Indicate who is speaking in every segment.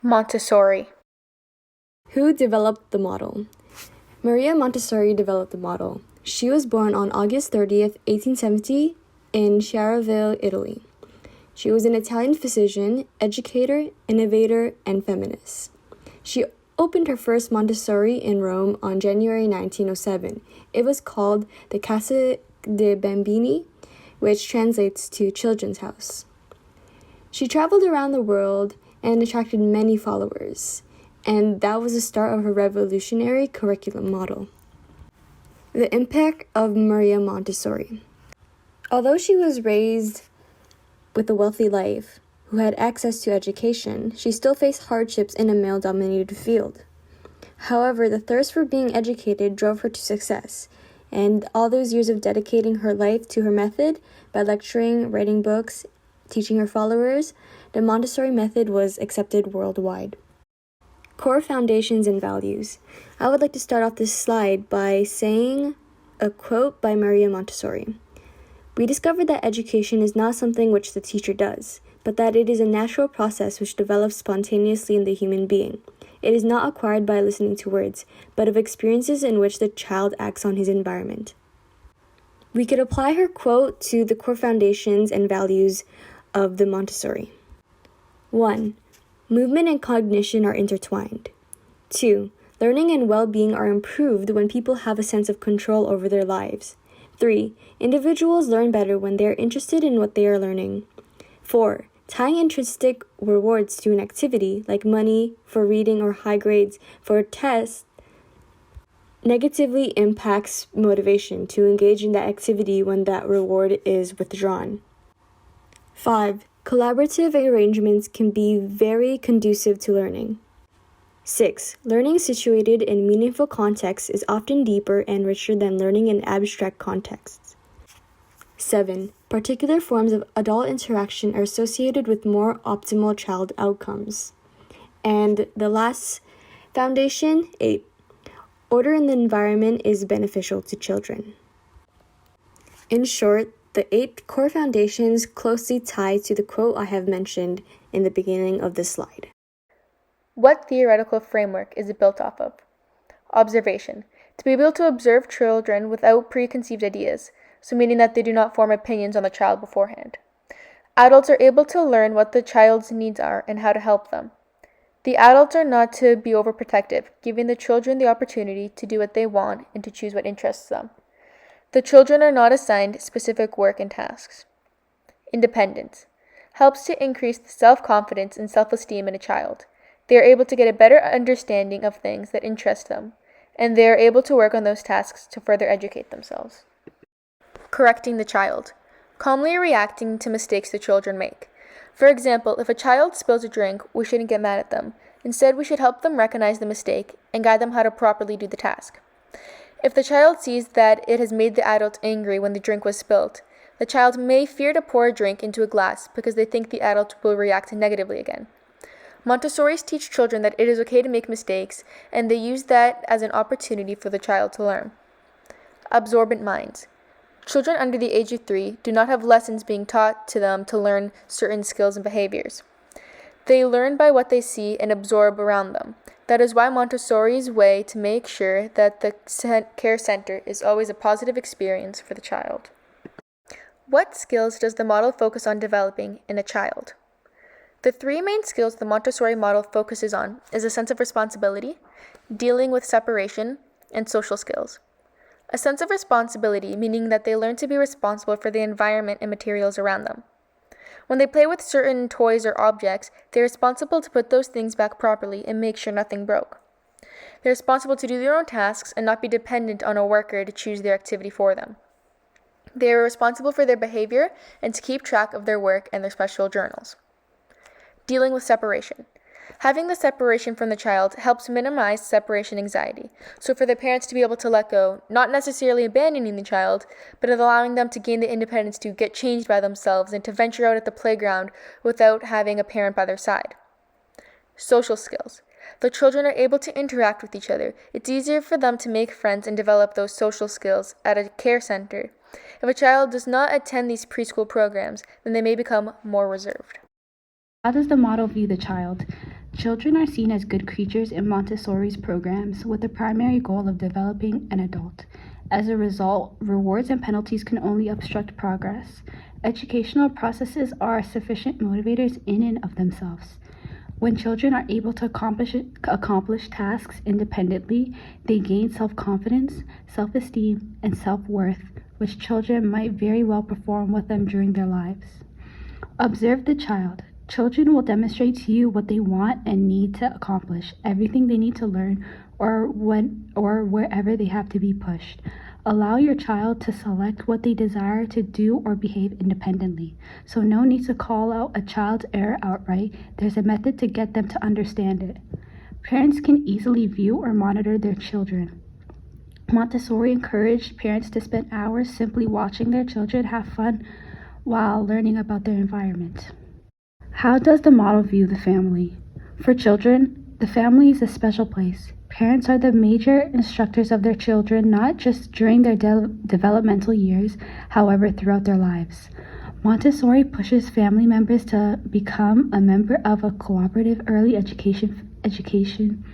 Speaker 1: Montessori.
Speaker 2: Who developed the model? Maria Montessori developed the model. She was born on August 30th, 1870 in Chiaraville, Italy. She was an Italian physician, educator, innovator, and feminist. She opened her first Montessori in Rome on January 1907. It was called the Casa de Bambini, which translates to Children's House. She traveled around the world and attracted many followers, and that was the start of her revolutionary curriculum model. The impact of Maria Montessori. Although she was raised with a wealthy life, who had access to education, she still faced hardships in a male-dominated field. However, the thirst for being educated drove her to success, and all those years of dedicating her life to her method by lecturing, writing books, teaching her followers, the Montessori method was accepted worldwide. Core foundations and values. I would like to start off this slide by saying a quote by Maria Montessori. We discovered that education is not something which the teacher does, but that it is a natural process which develops spontaneously in the human being. It is not acquired by listening to words, but of experiences in which the child acts on his environment. We could apply her quote to the core foundations and values of the Montessori. 1. Movement and cognition are intertwined. 2. Learning and well-being are improved when people have a sense of control over their lives. 3. Individuals learn better when they are interested in what they are learning. 4. Tying intrinsic rewards to an activity, like money for reading or high grades for a test, negatively impacts motivation to engage in that activity when that reward is withdrawn. 5. Collaborative arrangements can be very conducive to learning. 6. Learning situated in meaningful contexts is often deeper and richer than learning in abstract contexts. 7. Particular forms of adult interaction are associated with more optimal child outcomes. And the last foundation, 8. Order in the environment is beneficial to children. In short, the 8 core foundations closely tie to the quote I have mentioned in the beginning of this slide.
Speaker 1: What theoretical framework is it built off of? Observation. To be able to observe children without preconceived ideas, so meaning that they do not form opinions on the child beforehand. Adults are able to learn what the child's needs are and how to help them. The adults are not to be overprotective, giving the children the opportunity to do what they want and to choose what interests them. The children are not assigned specific work and tasks. Independence. Helps to increase the self-confidence and self-esteem in a child. They are able to get a better understanding of things that interest them, and they are able to work on those tasks to further educate themselves. Correcting the child. Calmly reacting to mistakes the children make. For example, if a child spills a drink, we shouldn't get mad at them. Instead, we should help them recognize the mistake and guide them how to properly do the task. If the child sees that it has made the adult angry when the drink was spilled, the child may fear to pour a drink into a glass because they think the adult will react negatively again. Montessoris teach children that it is okay to make mistakes, and they use that as an opportunity for the child to learn. Absorbent minds. Children under the age of 3 do not have lessons being taught to them to learn certain skills and behaviors. They learn by what they see and absorb around them. That is why Montessori's way to make sure that the care center is always a positive experience for the child. What skills does the model focus on developing in a child? The 3 main skills the Montessori model focuses on is a sense of responsibility, dealing with separation, and social skills. A sense of responsibility, meaning that they learn to be responsible for the environment and materials around them. When they play with certain toys or objects, they're responsible to put those things back properly and make sure nothing broke. They're responsible to do their own tasks and not be dependent on a worker to choose their activity for them. They are responsible for their behavior and to keep track of their work and their special journals. Dealing with separation. Having the separation from the child helps minimize separation anxiety. So for the parents to be able to let go, not necessarily abandoning the child, but allowing them to gain the independence to get changed by themselves and to venture out at the playground without having a parent by their side. Social skills. The children are able to interact with each other. It's easier for them to make friends and develop those social skills at a care center. If a child does not attend these preschool programs, then they may become more reserved.
Speaker 3: How does the model view the child? Children are seen as good creatures in Montessori's programs with the primary goal of developing an adult. As a result, rewards and penalties can only obstruct progress. Educational processes are sufficient motivators in and of themselves. When children are able to accomplish tasks independently, they gain self-confidence, self-esteem, and self-worth, which children might very well perform with them during their lives. Observe the child. Children will demonstrate to you what they want and need to accomplish, everything they need to learn, or wherever they have to be pushed. Allow your child to select what they desire to do or behave independently. So no need to call out a child's error outright. There's a method to get them to understand it. Parents can easily view or monitor their children. Montessori encouraged parents to spend hours simply watching their children have fun while learning about their environment. How does the model view the family? For children, the family is a special place. Parents are the major instructors of their children, not just during their developmental years, however, throughout their lives. Montessori pushes family members to become a member of a cooperative early education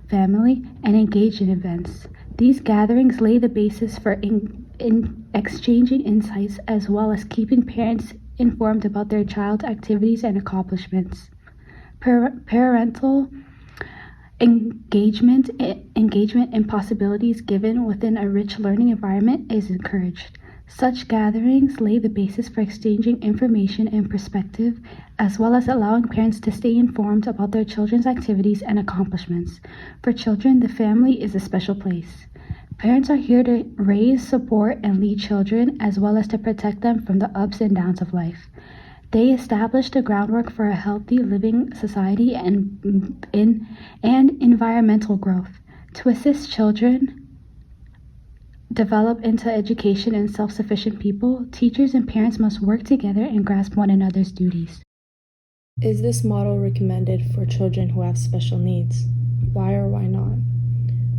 Speaker 3: family and engage in events. These gatherings lay the basis for in exchanging insights as well as keeping parents informed about their child's activities and accomplishments. Parental engagement and possibilities given within a rich learning environment is encouraged. Such gatherings lay the basis for exchanging information and perspective, as well as allowing parents to stay informed about their children's activities and accomplishments. For children, the family is a special place. Parents are here to raise, support, and lead children, as well as to protect them from the ups and downs of life. They establish the groundwork for a healthy living society and environmental growth. To assist children develop into education and self-sufficient people, teachers and parents must work together and grasp one another's duties.
Speaker 2: Is this model recommended for children who have special needs? Why or why not?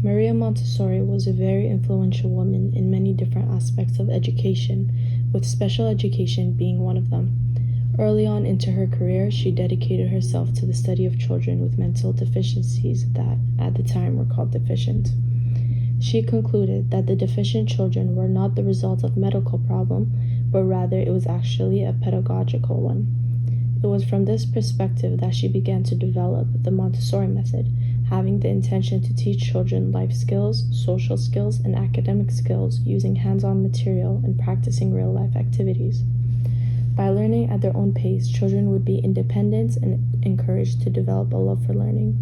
Speaker 2: Maria Montessori was a very influential woman in many different aspects of education, with special education being one of them. Early on into her career, she dedicated herself to the study of children with mental deficiencies that, at the time, were called deficient. She concluded that the deficient children were not the result of medical problem, but rather it was actually a pedagogical one. It was from this perspective that she began to develop the Montessori method, having the intention to teach children life skills, social skills, and academic skills using hands-on material and practicing real-life activities. By learning at their own pace, children would be independent and encouraged to develop a love for learning.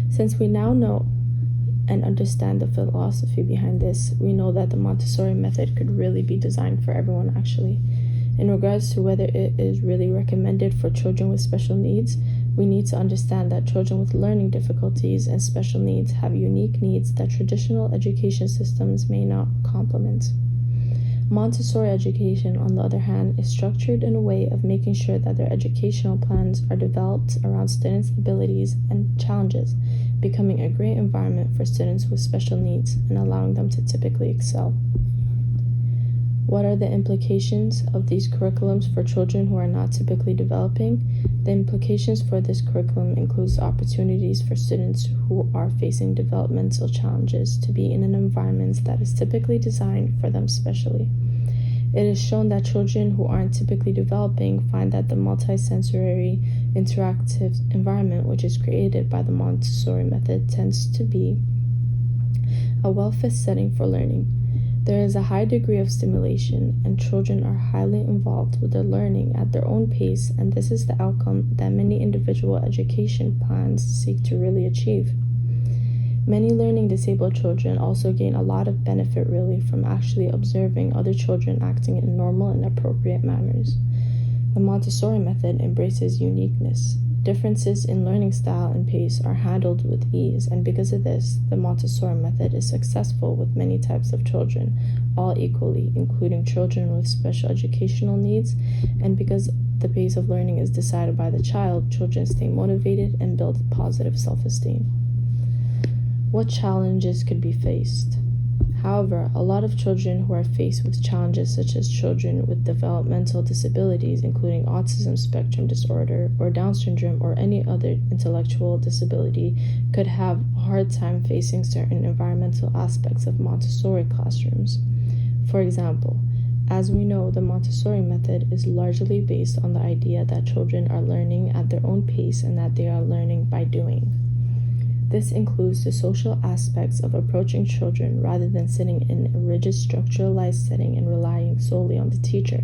Speaker 2: Since we now know and understand the philosophy behind this, we know that the Montessori method could really be designed for everyone actually. In regards to whether it is really recommended for children with special needs, we need to understand that children with learning difficulties and special needs have unique needs that traditional education systems may not complement. Montessori education, on the other hand, is structured in a way of making sure that their educational plans are developed around students' abilities and challenges, becoming a great environment for students with special needs and allowing them to typically excel. What are the implications of these curriculums for children who are not typically developing? The implications for this curriculum includes opportunities for students who are facing developmental challenges to be in an environment that is typically designed for them specially. It is shown that children who aren't typically developing find that the multisensory interactive environment which is created by the Montessori method tends to be a well-fit setting for learning. There is a high degree of stimulation, and children are highly involved with their learning at their own pace, and this is the outcome that many individual education plans seek to really achieve. Many learning disabled children also gain a lot of benefit really from actually observing other children acting in normal and appropriate manners. The Montessori method embraces uniqueness. Differences in learning style and pace are handled with ease, and because of this, the Montessori method is successful with many types of children, all equally, including children with special educational needs, and because the pace of learning is decided by the child, children stay motivated and build positive self-esteem. What challenges could be faced?
Speaker 4: However, a lot of children who are faced with challenges such as children with developmental disabilities, including autism spectrum disorder or Down syndrome or any other intellectual disability, could have a hard time facing certain environmental aspects of Montessori classrooms. For example, as we know, the Montessori method is largely based on the idea that children are learning at their own pace and that they are learning by doing. This includes the social aspects of approaching children rather than sitting in a rigid structuralized setting and relying solely on the teacher.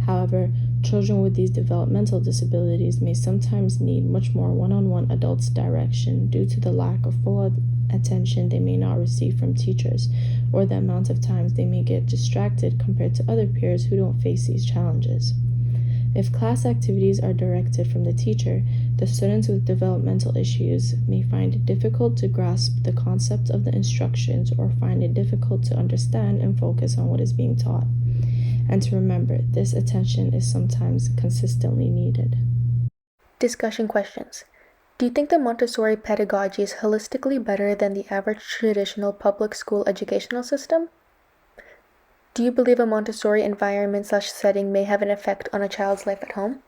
Speaker 4: However, children with these developmental disabilities may sometimes need much more one-on-one adult direction due to the lack of full attention they may not receive from teachers, or the amount of times they may get distracted compared to other peers who don't face these challenges. If class activities are directed from the teacher, the students with developmental issues may find it difficult to grasp the concept of the instructions or find it difficult to understand and focus on what is being taught. And to remember, this attention is sometimes consistently needed.
Speaker 1: Discussion questions. Do you think the Montessori pedagogy is holistically better than the average traditional public school educational system? Do you believe a Montessori environment/setting may have an effect on a child's life at home?